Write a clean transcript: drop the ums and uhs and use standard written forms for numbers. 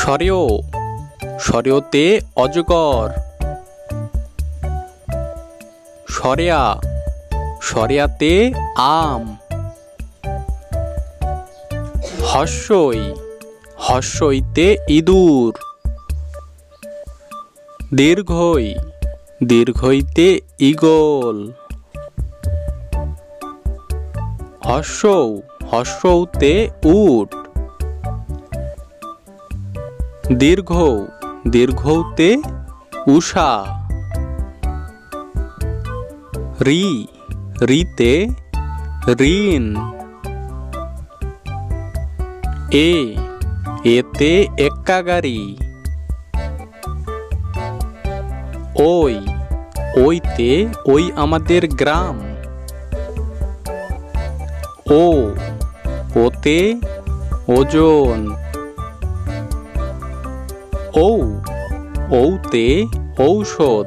সরেও সরেওতে অজগর। সরেয়া সরেয়াতে আম। হস্যই হস্যইতে ইঁদুর। দীর্ঘই দীর্ঘইতে ঈগল। হস্যৌ হস্যৌতে উট। দীর্ঘৌ দীর্ঘৌতে উষা। রি রিতে ঋণ। এতে এক্কা গাড়ি। ওই ওইতে ওই আমাদের গ্রাম। ওতে ওজন। ঔতে ঔষধ।